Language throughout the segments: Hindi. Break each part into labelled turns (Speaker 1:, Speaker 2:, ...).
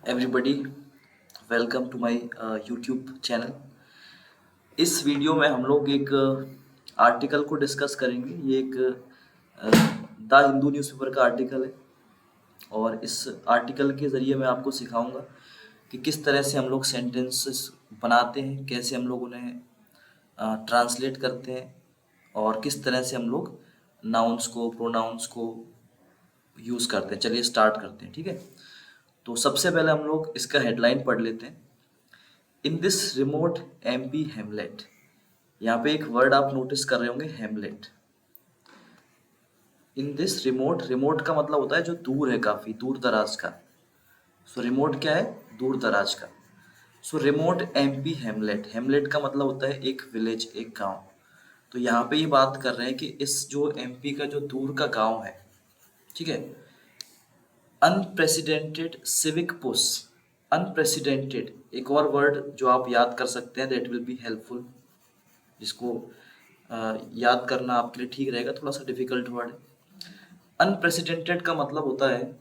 Speaker 1: Everybody, welcome to my YouTube channel. इस वीडियो में हम लोग एक आर्टिकल को डिस्कस करेंगे। ये एक द हिंदू न्यूज़पेपर का आर्टिकल है और इस आर्टिकल के ज़रिए मैं आपको सिखाऊंगा कि किस तरह से हम लोग सेंटेंसेस बनाते हैं, कैसे हम लोग उन्हें ट्रांसलेट करते हैं और किस तरह से हम लोग नाउन्स को, प्रोनाउंस को यूज़ करते हैं। चलिए स्टार्ट करते हैं, ठीक है। तो सबसे पहले हम लोग इसका हेडलाइन पढ़ लेते हैं। इन दिस रिमोट एमपी हेमलेट। यहाँ पे एक वर्ड आप नोटिस कर रहे होंगे, हेमलेट। इन दिस रिमोट, रिमोट का मतलब होता है जो दूर है, काफी दूर दराज का। सो रिमोट क्या है? दूर दराज का। सो रिमोट एमपी हेमलेट, हेमलेट का मतलब होता है एक विलेज, एक गांव। तो यहाँ पे ये बात कर रहे हैं कि इस जो एमपी का जो दूर का गांव है, ठीक है, अनप्रेसिडेंटेड सिविक पुश। अनप्रेसिडेंटेड एक और वर्ड जो आप याद कर सकते हैं, दैट विल बी हेल्पफुल, जिसको याद करना आपके लिए ठीक रहेगा। थोड़ा सा डिफिकल्ट वर्ड है। अनप्रेसिडेंटेड का मतलब होता है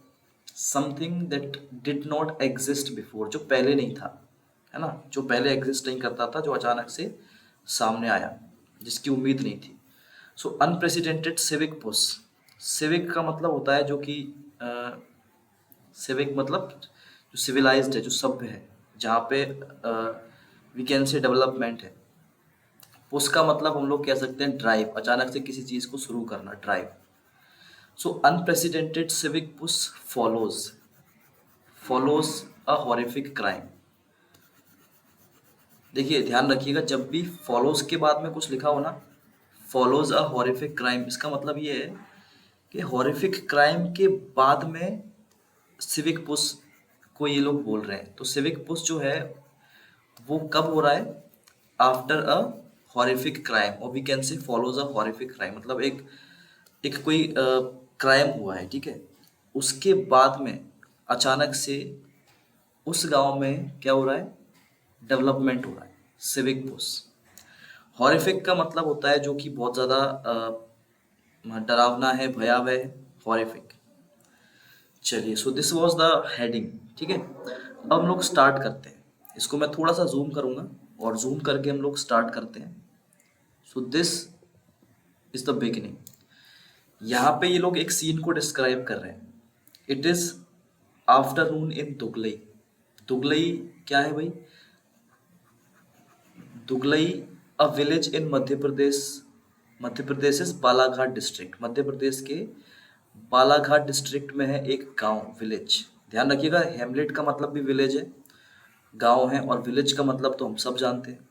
Speaker 1: something that did not exist before, जो पहले नहीं था, है ना, जो पहले एग्जिस्ट नहीं करता था, जो अचानक से सामने आया, जिसकी उम्मीद नहीं थी। सो अनप्रेसिडेंटेड सिविक पुश। सिविक का मतलब होता है जो कि सिविक मतलब जो सिविलाइज्ड है, जो सभ्य है, जहाँ पे वी कैन से डेवलपमेंट है। पुश का मतलब हम लोग कह सकते हैं ड्राइव, अचानक से किसी चीज को शुरू करना, drive. So unprecedented civic push follows, follows a horrific crime. देखिए ध्यान रखिएगा, जब भी फॉलोज के बाद में कुछ लिखा हो ना, फॉलोज अ हॉरिफिक क्राइम, इसका मतलब ये है कि हॉरिफिक क्राइम के बाद में सिविक पुश को ये लोग बोल रहे हैं। तो सिविक पुश जो है वो कब हो रहा है? आफ्टर अ हॉरिफिक क्राइम, और we can say follows a horrific crime, मतलब एक एक कोई क्राइम हुआ है, ठीक है, उसके बाद में अचानक से उस गांव में क्या हो रहा है? डेवलपमेंट हो रहा है, सिविक पुश। हॉरिफिक का मतलब होता है जो कि बहुत ज़्यादा डरावना है, भयावह है, हॉरिफिक। चलिए, so this was the heading, ठीक है। अब हम लोग स्टार्ट करते हैं। इसको मैं थोड़ा सा जूम करूंगा और जूम करके हम लोग स्टार्ट करते हैं। सो दिस इज द बिगिनिंग। यहाँ पे ये लोग एक सीन को डिस्क्राइब कर रहे हैं। It is afternoon in Duglai. Duglai क्या है भाई? Duglai a village in Madhya Pradesh. Madhya Pradesh is Balaghat district. Madhya Pradesh के बालाघाट डिस्ट्रिक्ट में है एक गांव, विलेज। ध्यान रखिएगा, हेमलेट का मतलब भी विलेज है, गांव है, और विलेज का मतलब तो हम सब जानते हैं।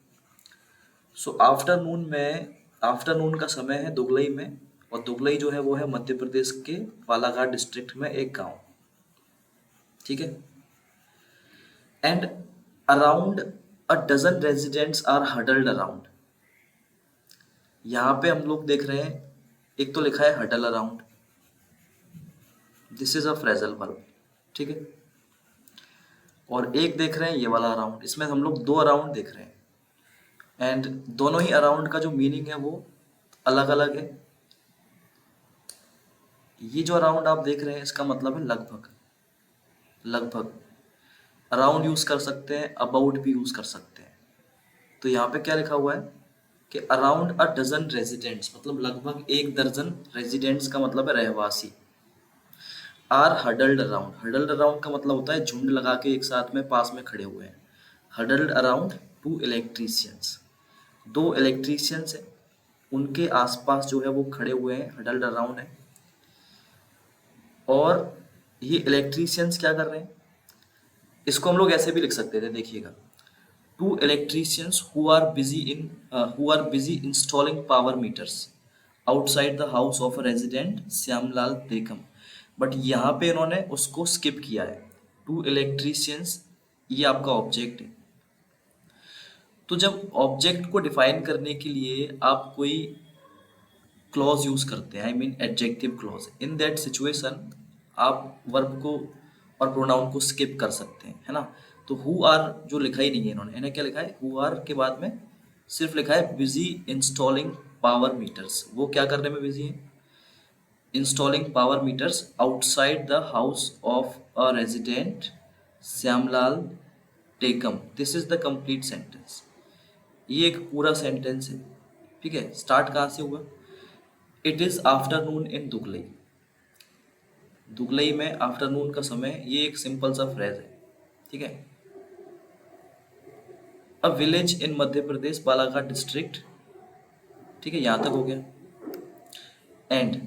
Speaker 1: सो आफ्टरनून में, आफ्टरनून का समय है दुगलई में, और दुगलई जो है वो है मध्य प्रदेश के बालाघाट डिस्ट्रिक्ट में एक गांव, ठीक है। And around a dozen residents are huddled around. यहाँ पे हम लोग देख रहे हैं, एक तो लिखा है huddle around, this is a phrasal verb, ठीक है। और एक देख रहे हैं ये वाला अराउंड, इसमें हम लोग दो अराउंड देख रहे हैं। एंड दोनों ही अराउंड का जो मीनिंग है वो अलग अलग है। ये जो अराउंड आप देख रहे हैं इसका मतलब है लगभग, लगभग। अराउंड यूज कर सकते हैं, अबाउट भी यूज कर सकते हैं। तो यहाँ पे क्या लिखा हुआ है कि अराउंड अ डजन रेजिडेंट्स, मतलब लगभग एक दर्जन, रेजिडेंट्स का मतलब है रहवासी, are huddled around. Huddled around का मतलब होता है झुंड लगा के एक साथ में पास में खड़े हुए हैं। हडल्ड अराउंड टू इलेक्ट्रीशियंस, दो इलेक्ट्रीशियंस हैं, उनके आसपास जो है वो खड़े हुए हैं, हडल्ड अराउंड है। और ये इलेक्ट्रीशियंस क्या कर रहे हैं? इसको हम लोग ऐसे भी लिख सकते थे, देखिएगा, two electricians who are busy installing power meters outside the house of a resident Shyamlal Tekam. But यहाँ पे इन्होंने उसको स्किप किया है। टू इलेक्ट्रीशियंस ये आपका ऑब्जेक्ट है। तो जब ऑब्जेक्ट को डिफाइन करने के लिए आप कोई क्लॉज यूज करते हैं, I mean adjective clause, in that situation आप वर्ब को और प्रोनाउन को स्किप कर सकते हैं, है ना। तो हु आर जो लिखा ही नहीं है इन्होंने, इन्हें क्या लिखा है? हु आर के बाद में सिर्फ लिखा है बिजी इंस्टॉलिंग पावर मीटर्स। वो क्या करने में बिजी है? Installing power meters outside the house of a resident Shyamlal Tekam. This is the complete sentence. ये एक पूरा सेंटेंस है, ठीक है। स्टार्ट कहाँ से हुआ? It is afternoon in Duglai. Duglai में आफ्टरनून का समय, ये एक सिंपल सा फ्रेज है, ठीक है। A village in Madhya Pradesh, Balaghat district, ठीक है, यहाँ तक हो गया। And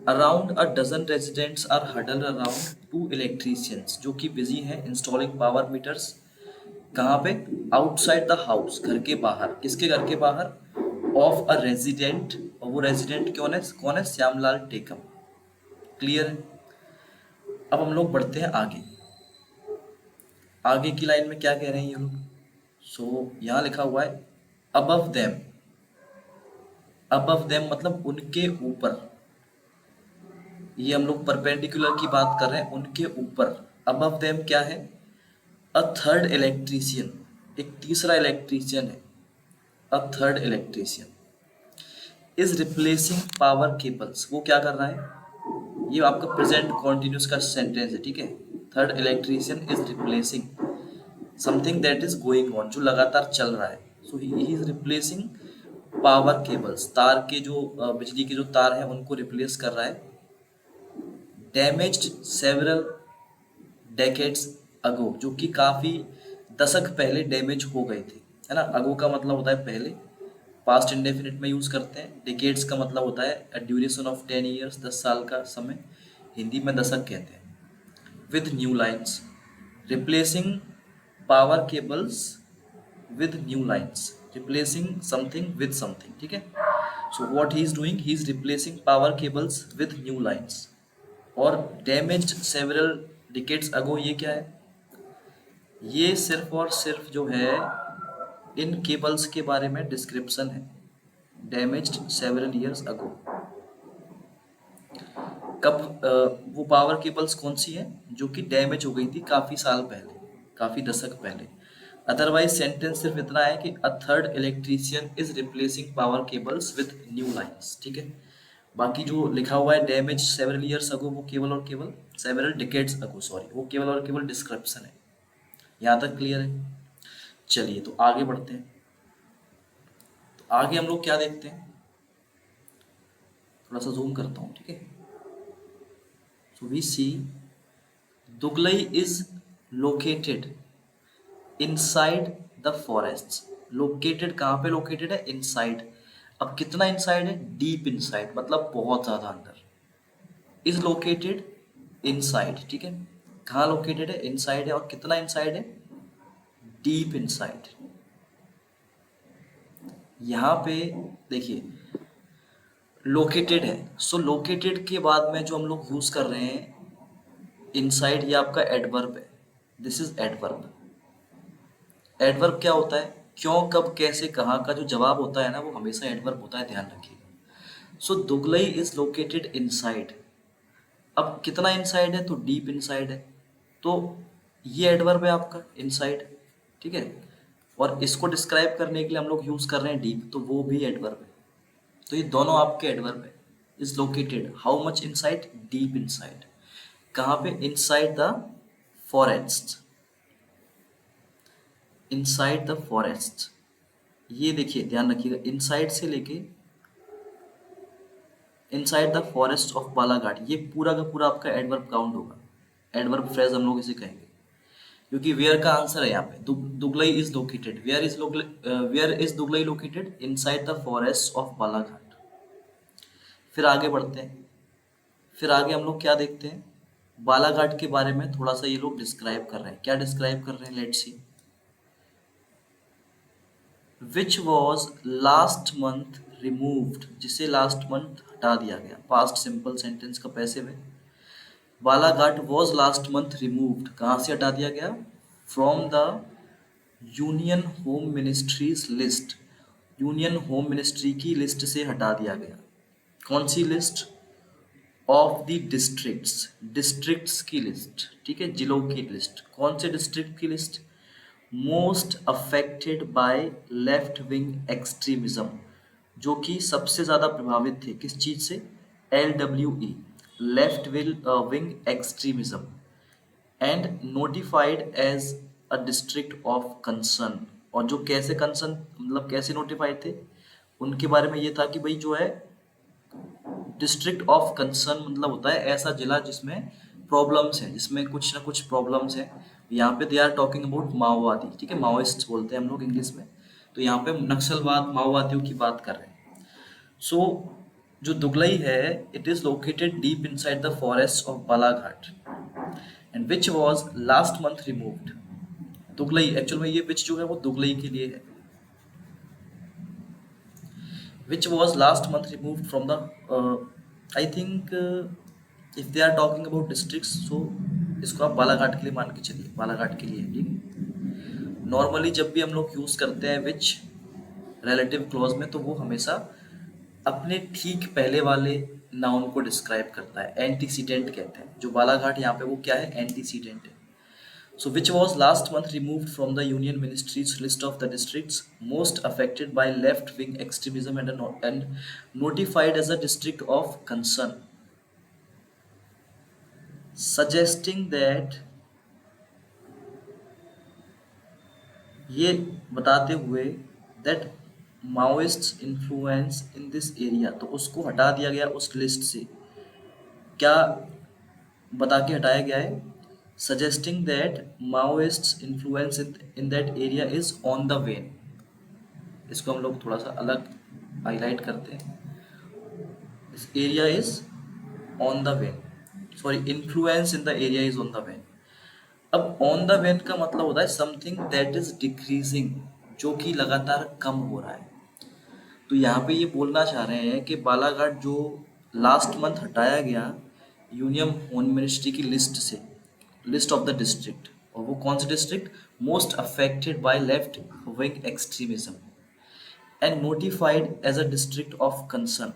Speaker 1: around a dozen residents are huddle around two electricians, जो कि बिजी हैं इंस्टॉलिंग पावर मीटर्स। कहाँ पे? आउटसाइड द हाउस, घर के बाहर। किसके घर के बाहर? Of a resident. और वो रेजिडेंट कौन है? कौन है? श्यामलाल टेकम। क्लियर है? अब हम लोग बढ़ते हैं आगे। आगे की लाइन में क्या कह रहे हैं ये लोग? सो यहाँ लिखा हुआ है अबव देम। अबव देम मतलब उनके ऊपर। ये हम लोग परपेंडिकुलर की बात कर रहे हैं, उनके ऊपर। अबव देम क्या है? अ थर्ड इलेक्ट्रीशियन, एक तीसरा इलेक्ट्रीशियन है। A third electrician is replacing power cables. वो क्या कर रहा है? ये आपका प्रेजेंट कॉन्टिन्यूस का सेंटेंस है, ठीक है। Third electrician is replacing something that is going on, जो लगातार चल रहा है। So he is replacing power cables, तार के जो बिजली के जो तार हैं उनको रिप्लेस कर रहा है। डैमेज्ड सेवरल डेकेड्स अगो, जो कि काफी दशक पहले डैमेज हो गए थे, है ना। अगो का मतलब होता है पहले, पास्ट इंडेफिनिट में यूज करते हैं। डिकेड्स का मतलब होता है ड्यूरेशन ऑफ 10 ईयर्स, 10 साल का समय, हिंदी में दशक कहते हैं। With new lines, replacing power cables with new lines, replacing something with something, ठीक है। So what he is doing, he is replacing power cables with new lines. और डैमेज्ड सेवरल डिकेड्स अगो, ये क्या है? ये सिर्फ और सिर्फ जो है इन केबल्स के बारे में डिस्क्रिप्शन है। डैमेज्ड सेवरल ईयर्स अगो, कब वो पावर केबल्स कौन सी है जो कि डैमेज हो गई थी काफी साल पहले, काफी दशक पहले। अदरवाइज सेंटेंस सिर्फ इतना है कि a third electrician is replacing power cables with new lines, ठीक है। बाकी जो लिखा हुआ है डैमेज सेवरल ईयर्स अगो, वो केवल और केवल, सेवरल डिकेड्स अगो सॉरी, वो केवल और केवल डिस्क्रिप्शन है। यहाँ तक क्लियर है? चलिए तो आगे बढ़ते हैं। तो आगे हम लोग क्या देखते हैं, थोड़ा सा जूम करता हूँ, ठीक है। So we see Duglai is located inside the forest. Located कहाँ पे लोकेटेड है? इनसाइड। अब कितना इनसाइड है? डीप इनसाइड, मतलब बहुत ज्यादा अंदर। इज लोकेटेड इनसाइड, ठीक है। कहाँ लोकेटेड है? इनसाइड है। और कितना इनसाइड है? Deep inside. यहाँ पे देखिए लोकेटेड है, सो लोकेटेड के बाद में जो हम लोग यूज कर रहे हैं इनसाइड, ये आपका एडवर्ब है। This is adverb. एडवर्ब क्या होता है? क्यों, कब, कैसे, कहाँ का जो जवाब होता है ना, वो हमेशा एडवर्ब होता है, ध्यान रखिएगा। सो दुगलई इज लोकेटेड इनसाइड। अब कितना इनसाइड है? तो डीप इनसाइड है। तो ये एडवर्ब है आपका इनसाइड, ठीक है। और इसको डिस्क्राइब करने के लिए हम लोग यूज कर रहे हैं डीप, तो वो भी एडवर्ब है। तो ये दोनों आपके एडवर्ब है। Is located how much inside? Deep inside. कहाँ पे? Inside the forest. Inside the forest, ये देखिए ध्यान रखिएगा, इनसाइड से लेके inside the forest of Balaghat, ये पूरा का पूरा आपका एडवर्ब काउंट होगा। एडवर्ब फ्रेज हम लोग इसे कहेंगे, क्योंकि वेयर का आंसर है यहाँ पे। Duglai is located, where is Duglai located? Inside the forest of Balaghat. फिर आगे बढ़ते हैं। फिर आगे हम लोग क्या देखते हैं, बालाघाट के बारे में थोड़ा सा ये लोग डिस्क्राइब कर रहे हैं। क्या डिस्क्राइब कर रहे हैं? Let's see. Which was last month removed, जिसे लास्ट मंथ हटा दिया गया। पास्ट सिंपल सेंटेंस का पैसिव है। Balaghat was last month removed, कहाँ से हटा दिया गया? From the union home ministry's list. Union home ministry की लिस्ट से हटा दिया गया। कौन सी list? Of the districts, districts की लिस्ट, ठीक है, जिलों की लिस्ट। कौन से डिस्ट्रिक्ट की list? Most affected by left wing extremism, जो कि सबसे ज्यादा प्रभावित थे किस चीज से? LWE, left wing extremism. And notified as a district of concern. और जो कैसे कंसर्न मतलब कैसे नोटिफाइड थे, उनके बारे में ये था कि भाई जो है डिस्ट्रिक्ट ऑफ कंसर्न मतलब होता है ऐसा जिला जिसमें प्रॉब्लम्स हैं, जिसमें कुछ ना कुछ प्रॉब्लम्स हैं। यहाँ पे दे आर टॉकिंग अबाउट माओवादी, ठीक है, माओइस्ट बोलते हैं हम लोग इंग्लिश में। तो यहाँ पे नक्सलवाद माओवादियों की बात कर रहे हैं। सो जो दुगलई है, it is located deep inside the forest of Balaghat and which was last month removed. Duglai actual में ये विच जो है वो दुगलई के लिए है, which was last month removed from the I think if they are talking about districts, so इसको आप बालाघाट के लिए मान के चलिए, बालाघाट के लिए है, ठीक है। नॉर्मली जब भी हम लोग यूज करते हैं विच रिलेटिव क्लॉज में, तो वो हमेशा अपने ठीक पहले वाले नाउन को डिस्क्राइब करता है, एंटीसीडेंट कहते हैं। जो बालाघाट यहाँ पे वो क्या है, एंटीसीडेंट है। So, which was last month removed from the Union Ministry's list of the districts most affected by left-wing extremism and notified as a district of concern, suggesting that ये बताते हुए that Maoists influence in this area, तो उसको हटा दिया गया उस लिस्ट से। क्या बता के हटाया गया है? Suggesting that Maoists influence in that area is on the wane। इसको हम लोग थोड़ा सा अलग हाईलाइट करते हैं। This area is on the when, sorry influence in the area is on the when. अब ऑन द वेन का मतलब होता है समथिंग दैट इज डिक्रीजिंग, जो कि लगातार कम हो रहा है। तो यहाँ पे ये बोलना चाह रहे हैं कि बालाघाट जो लास्ट मंथ हटाया गया यूनियन होम मिनिस्ट्री की लिस्ट से, लिस्ट ऑफ द डिस्ट्रिक्ट, और वो कौन से district, most affected by left wing extremism and notified as a district of concern,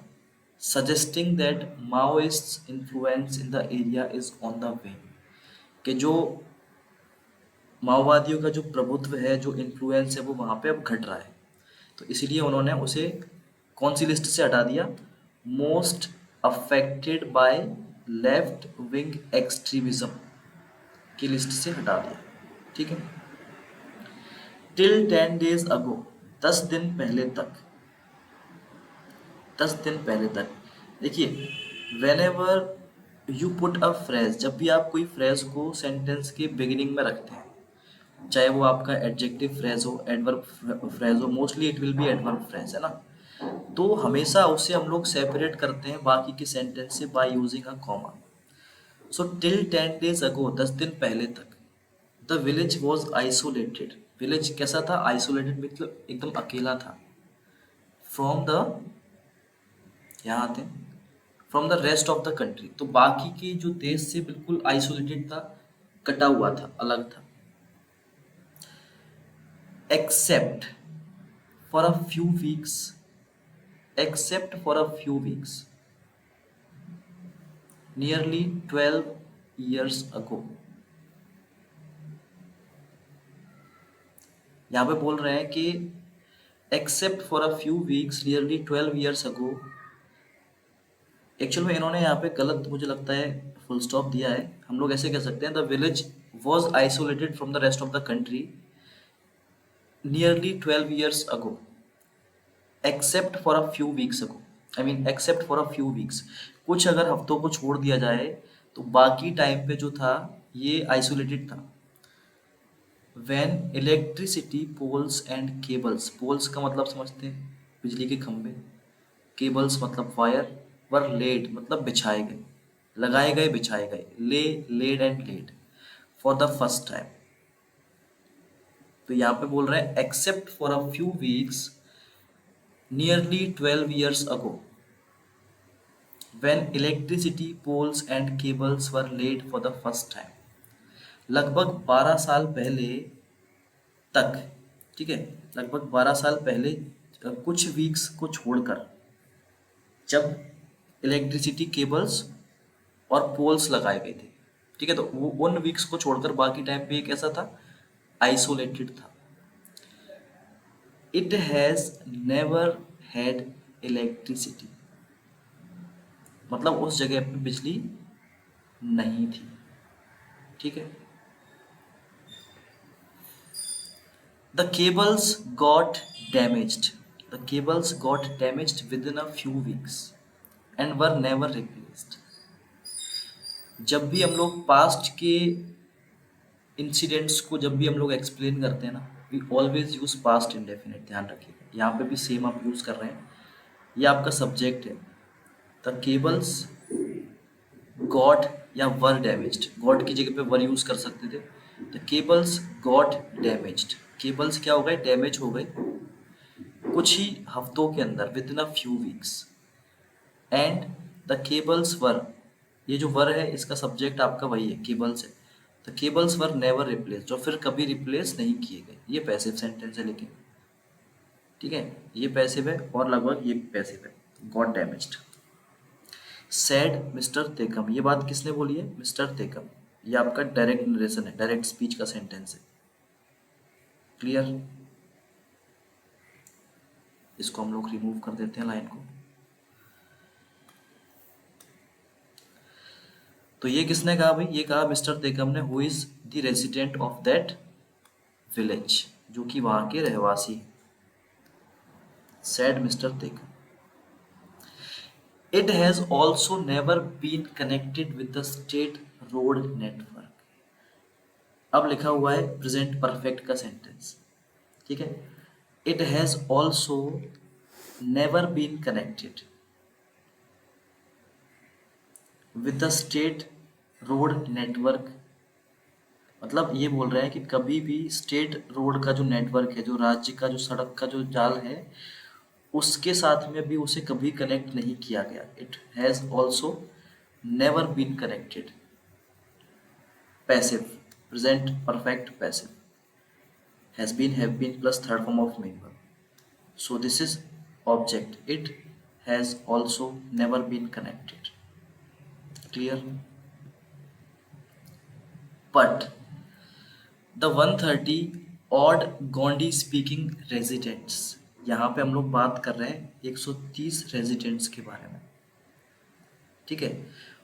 Speaker 1: suggesting that Maoists' influence in the area is on the way। कि जो माओवादियों का जो प्रभुत्व है, जो इन्फ्लुएंस है, वो वहाँ पे अब घट रहा है। तो इसीलिए उन्होंने उसे कौन सी लिस्ट से हटा दिया, most affected by left wing extremism की लिस्ट से हटा दिया, ठीक है। टिल 10 days अगो, 10 दिन पहले तक, 10 दिन पहले तक। देखिए, when ever you put a phrase, जब भी आप कोई फ्रेज को सेंटेंस के बिगिनिंग में रखते हैं, चाहे वो आपका एडजेक्टिव फ्रेज हो, एडवर्ब फ्रेज हो, mostly it will be adverb phrase, है ना। तो हमेशा उससे हम लोग सेपरेट करते हैं बाकी के सेंटेंस से by using a comma. So till 10 days अगो, 10 दिन पहले तक, the village was isolated. Village कैसा था, आइसोलेटेड मतलब एकदम अकेला था। फ्रॉम द, यहाँ आते हैं, from the rest of the country, तो बाकी के जो देश से बिल्कुल आइसोलेटेड था, कटा हुआ था, अलग था। Except for a few weeks, except for a few weeks nearly 12 years अगो। यहाँ पे बोल रहे हैं कि except for a few weeks nearly 12 years ago. Actual में इन्होंने यहाँ पे गलत मुझे लगता है फुल स्टॉप दिया है। हम लोग ऐसे कह सकते हैं, the village was isolated from the rest of the country nearly 12 years ago except for a few weeks ago। I mean except for a few weeks, कुछ अगर हफ्तों को छोड़ दिया जाए तो बाकी टाइम पे जो था ये आइसोलेटेड था। when electricity poles and cables, poles का मतलब समझते हैं बिजली के खंभे, cables मतलब वायर, वर laid मतलब बिछाए गए, लगाए गए, बिछाए गए, lay, laid and laid for the first time। तो यहाँ पे बोल रहे हैं except for a few weeks nearly 12 years ago when electricity poles and cables were laid for the first time। लगभग 12 साल पहले तक, ठीक है, लगभग 12 साल पहले कुछ वीक्स को छोड़कर, जब इलेक्ट्रिसिटी केबल्स और पोल्स लगाए गए थे, ठीक है, तो वो उन वीक्स को छोड़कर बाकी टाइम पे ये कैसा था, आइसोलेटेड था। It has never had electricity, मतलब उस जगह पे बिजली नहीं थी, ठीक है। The cables got damaged. The cables got damaged within a few weeks and were never replaced. जब भी हम लोग पास्ट के इंसिडेंट्स को जब भी हम लोग एक्सप्लेन करते हैं ना, we always use past indefinite, ध्यान रखिएगा। यहाँ पे भी सेम आप यूज कर रहे हैं, ये आपका सब्जेक्ट है। द केबल्स गॉट या वर डैमेज्ड, गॉट की जगह पे वर यूज कर सकते थे। The cables got damaged, cables क्या हो गए, डैमेज हो गए कुछ ही हफ्तों के अंदर, within a few weeks. And the cables were, ये जो वर है इसका सब्जेक्ट आपका वही है, केबल्स है। The cables were never replace, जो फिर कभी रिप्लेस नहीं किए गए। ये पैसिव सेंटेंस है लेकिन, ठीक है, ये पैसिव है और लगभग ये पैसिव है। Got damaged. सैड मिस्टर तेकम, ये बात किसने बोली है, मिस्टर तेकम। ये आपका डायरेक्ट नरेशन है, डायरेक्ट स्पीच का सेंटेंस है। क्लियर? इसको हम लोग रिमूव कर देते हैं लाइन को। तो ये किसने कहा भाई, ये कहा मिस्टर तेकम ने, who is the resident of that village, जो कि वहां के रहवासी। Said mister Tekam. It has also never been connected with the state road network. अब लिखा हुआ है प्रेजेंट परफेक्ट का सेंटेंस, ठीक है। It has also never been connected with the state road network, मतलब ये बोल रहे हैं कि कभी भी स्टेट रोड का जो नेटवर्क है, जो राज्य का जो सड़क का जो जाल है, उसके साथ में भी उसे कभी कनेक्ट नहीं किया गया। It has also never been connected. Passive, present perfect passive, has been, have been plus third form of main verb. So this is object, it has also never been connected. Clear? But the 130 odd Gondi speaking residents, यहाँ पे हम लोग बात कर रहे हैं 130 रेजिडेंट्स के बारे में, ठीक है।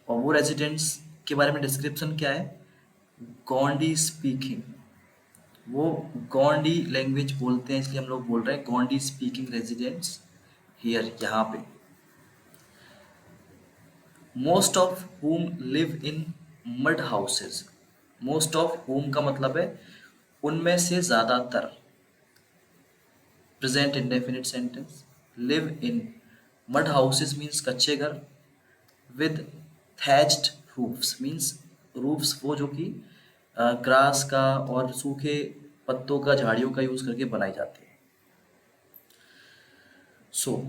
Speaker 1: और वो रेजिडेंट्स के बारे में डिस्क्रिप्शन क्या है, गोंडी स्पीकिंग, वो गोंडी लैंग्वेज बोलते हैं, इसलिए हम लोग बोल रहे हैं गोंडी स्पीकिंग रेजिडेंट्स हियर, यहाँ पे। Most of whom live in mud houses, most of whom का मतलब है उनमें से ज्यादातर, present indefinite sentence. Live in mud houses means कच्चे घर, with thatched roofs means roofs वो जो कि ग्रास का और सूखे पत्तों का, झाड़ियों का यूज करके बनाई जाती है। सो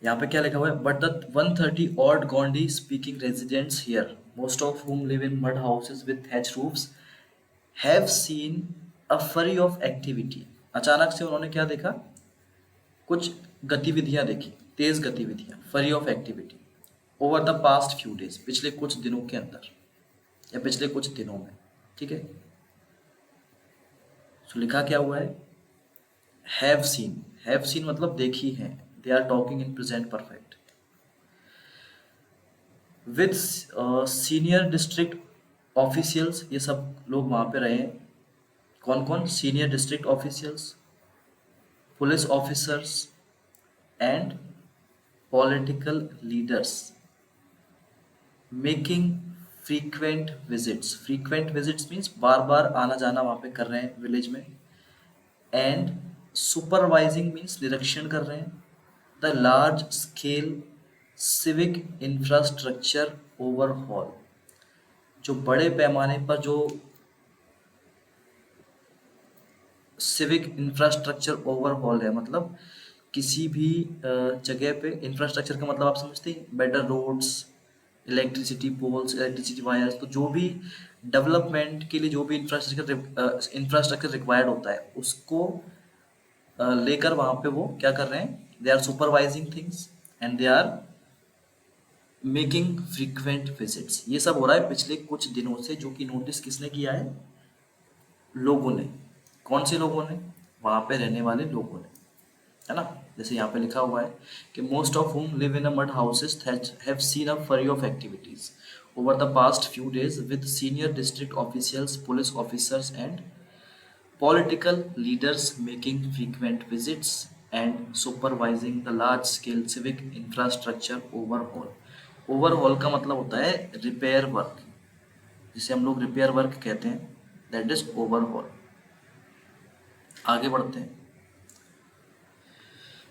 Speaker 1: यहाँ पे क्या लिखा हुआ है, but the 130 odd Gondi speaking residents here, most of whom live in mud houses with thatch roofs, have seen a flurry of activity. अचानक से उन्होंने क्या देखा, कुछ गतिविधियां देखी, तेज गतिविधियां, flurry of activity, over the past few days, पिछले कुछ दिनों के अंदर या पिछले कुछ दिनों में, ठीक है। सो लिखा क्या हुआ है, हैव सीन, हैव सीन मतलब देखी है, they are talking in present perfect. With senior district officials, ये सब लोग वहां पे रहे हैं। कौन कौन, senior district officials, police officers and political leaders, making frequent visits, frequent visits means बार बार आना जाना वहाँ पे कर रहे हैं विलेज में। एंड सुपरवाइजिंग मीन्स निरीक्षण कर रहे हैं। The large scale civic infrastructure overhaul, जो बड़े पैमाने पर जो सिविक इंफ्रास्ट्रक्चर ओवरहॉल है, मतलब किसी भी जगह पे, इंफ्रास्ट्रक्चर का मतलब आप समझते हैं, better roads, electricity poles, electricity wires, तो जो भी डेवलपमेंट के लिए जो भी इंफ्रास्ट्रक्चर रिक्वायर्ड होता है, उसको लेकर वहां पे वो क्या कर रहे हैं, they are supervising things and they are making frequent visits. ये सब हो रहा है पिछले कुछ दिनों से, जो कि नोटिस किसने किया है, लोगों ने। कौन से लोगों ने, वहां पे रहने वाले लोगों ने, है ना। जैसे यहाँ पे लिखा हुआ है कि most of whom live in a mud houses have seen a flurry of activities over the past few days with senior district officials, police officers and Political leaders making frequent visits and supervising the large scale civic infrastructure overhaul. Overhaul का मतलब होता है रिपेयर वर्क, जिसे हम लोग रिपेयर वर्क कहते हैं, दैट इज ओवरहॉल। आगे बढ़ते हैं।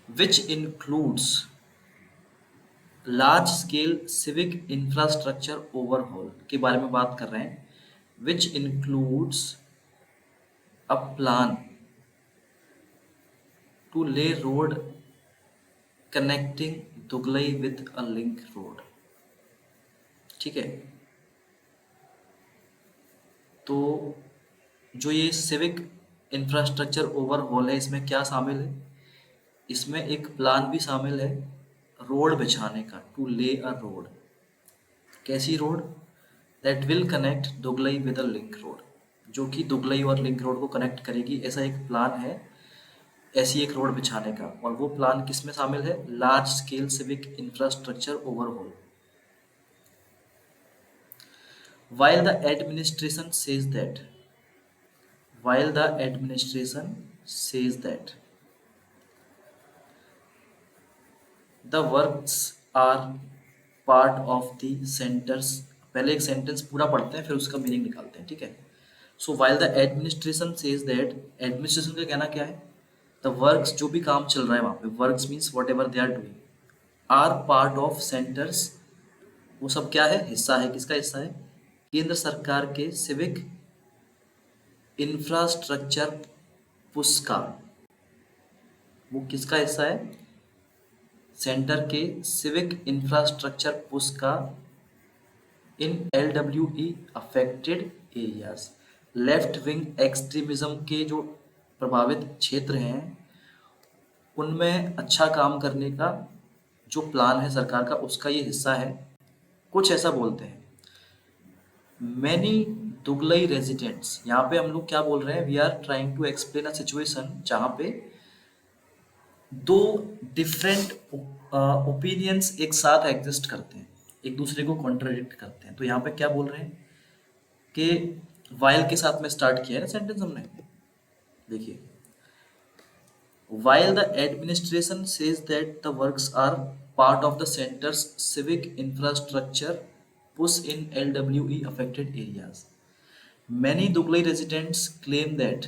Speaker 1: Which includes large scale civic infrastructure overhaul के बारे में बात कर रहे हैं। Which includes a plan to lay road connecting Duglai with a link road. ठीक है, तो जो ये सिविक इंफ्रास्ट्रक्चर ओवरहॉल है, इसमें क्या शामिल है? इसमें एक प्लान भी शामिल है रोड बिछाने का, टू ले अ रोड। कैसी road? That will connect Duglai with a link road, जो कि दुगलई और लिंक रोड को कनेक्ट करेगी, ऐसा एक प्लान है, ऐसी एक रोड बिछाने का। और वो प्लान किस में शामिल है? Large scale civic infrastructure overhaul. while the administration says that while the administration says that the works are part of the centers, पहले एक सेंटेंस पूरा पढ़ते हैं फिर उसका मीनिंग निकालते हैं, ठीक है। सो while the administration says that, administration का कहना क्या है? द वर्क्स, जो भी काम चल रहा है वहाँ पे, works means whatever they are doing, are part of centres, वो सब क्या है? हिस्सा है। किसका हिस्सा है? केंद्र सरकार के सिविक इंफ्रास्ट्रक्चर पुश का। वो किसका हिस्सा है? सेंटर के सिविक इंफ्रास्ट्रक्चर पुश का इन LWE affected areas. Left wing extremism के जो प्रभावित क्षेत्र हैं उनमें अच्छा काम करने का जो प्लान है सरकार का, उसका ये हिस्सा है। कुछ ऐसा बोलते हैं। मैनी दुगलई रेजिडेंट्स, यहाँ पे हम लोग क्या बोल रहे हैं? We are trying to explain a situation जहाँ पे दो डिफरेंट ओपिनियंस एक साथ एग्जिस्ट करते हैं, एक दूसरे को कॉन्ट्राडिक्ट करते हैं। तो यहाँ पे क्या बोल रहे हैं कि वाइल के साथ में स्टार्ट किया है ना सेंटेंस हमने, देखिए, while the administration says that the works are part of the center's civic infrastructure push in LWE affected areas, many दुगलई residents claim that,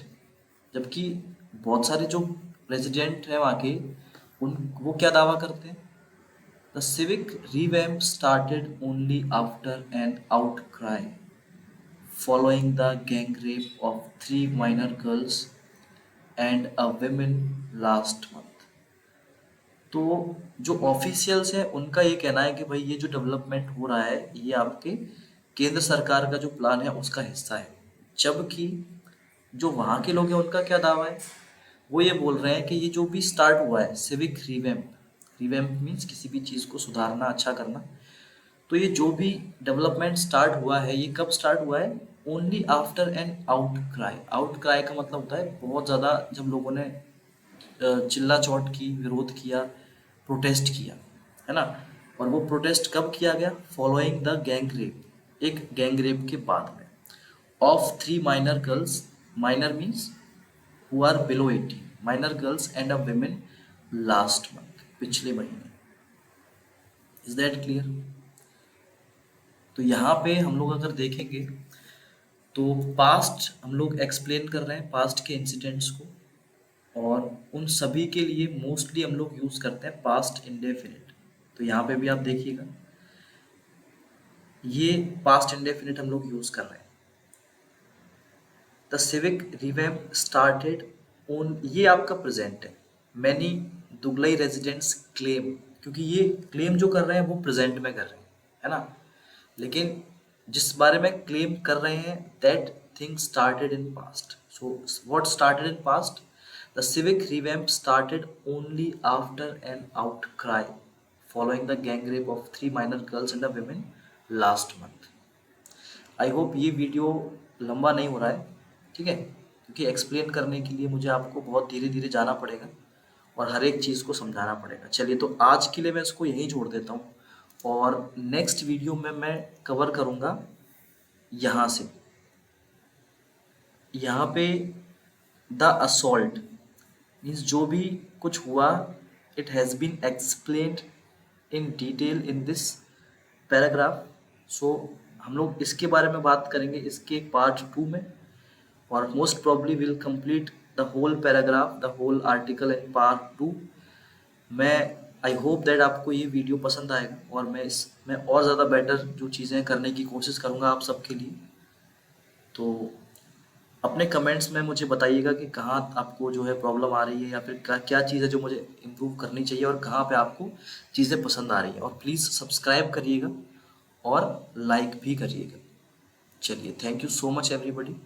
Speaker 1: जबकि बहुत सारे जो रेजिडेंट हैं वहाँ के, उन वो क्या दावा करते हैं? The civic revamp started only after an outcry following the gang rape of 3 minor girls and a woman last month। तो जो ऑफिशियल्स हैं उनका ये कहना है कि भाई ये जो डेवलपमेंट हो रहा है ये आपके केंद्र सरकार का जो प्लान है उसका हिस्सा है, जबकि जो वहाँ के लोग हैं उनका क्या दावा है? वो ये बोल रहे हैं कि ये जो भी स्टार्ट हुआ है सिविक रिवैम्प, रिवैम्प मीन्स किसी भी चीज़ को सुधारना, अच्छा करना, तो ये जो भी डेवलपमेंट स्टार्ट हुआ है ये कब स्टार्ट हुआ है? Only after an outcry. Outcry का मतलब होता है बहुत ज़्यादा जब लोगों ने चिल्ला चौट की, विरोध किया, प्रोटेस्ट किया, है ना। और वो प्रोटेस्ट कब किया गया? फॉलोइंग द गैंग रेप, एक गैंग रेप के बाद में, of 3 minor girls, minor means who are below 18, minor girls and a women last month, पिछले महीने। Is that clear? तो यहाँ पे हम लोग अगर देखेंगे तो पास्ट हम लोग एक्सप्लेन कर रहे हैं, पास्ट के इंसिडेंट्स को, और उन सभी के लिए मोस्टली हम लोग यूज करते हैं पास्ट इंडेफिनिट। तो यहाँ पे भी आप देखिएगा ये पास्ट इंडेफिनिट हम लोग यूज कर रहे हैं। The civic revamp started on, ये आपका प्रेजेंट है। मैनी दुगलई रेजिडेंट्स क्लेम, क्योंकि ये क्लेम जो कर रहे हैं वो प्रेजेंट में कर रहे हैं, है ना। लेकिन जिस बारे में क्लेम कर रहे हैं that thing started in past. So what started in past? The civic revamp started only after an outcry following the gang rape of 3 minor girls and a women last month. I hope ये वीडियो लंबा नहीं हो रहा है, ठीक है, क्योंकि एक्सप्लेन करने के लिए मुझे आपको बहुत धीरे धीरे जाना पड़ेगा और हर एक चीज़ को समझाना पड़ेगा। चलिए, तो आज के लिए मैं इसको यहीं छोड़ देता हूँ, और नेक्स्ट वीडियो में मैं कवर करूँगा यहाँ से, यहाँ पे द असॉल्ट मीन्स जो भी कुछ हुआ, it has been explained in detail in this paragraph. So हम लोग इसके बारे में बात करेंगे इसके पार्ट 2 में, और most probably will complete the whole paragraph, the whole article in part 2। मैं आई होप दैट आपको ये वीडियो पसंद आएगा, और मैं इसमें और ज़्यादा बेटर जो चीज़ें करने की कोशिश करूँगा आप सबके लिए। तो अपने कमेंट्स में मुझे बताइएगा कि कहाँ आपको जो है प्रॉब्लम आ रही है, या फिर क्या क्या चीज़ है जो मुझे इम्प्रूव करनी चाहिए, और कहाँ पे आपको चीज़ें पसंद आ रही हैं। और प्लीज़ सब्सक्राइब करिएगा और लाइक भी करिएगा। चलिए, thank you so much everybody.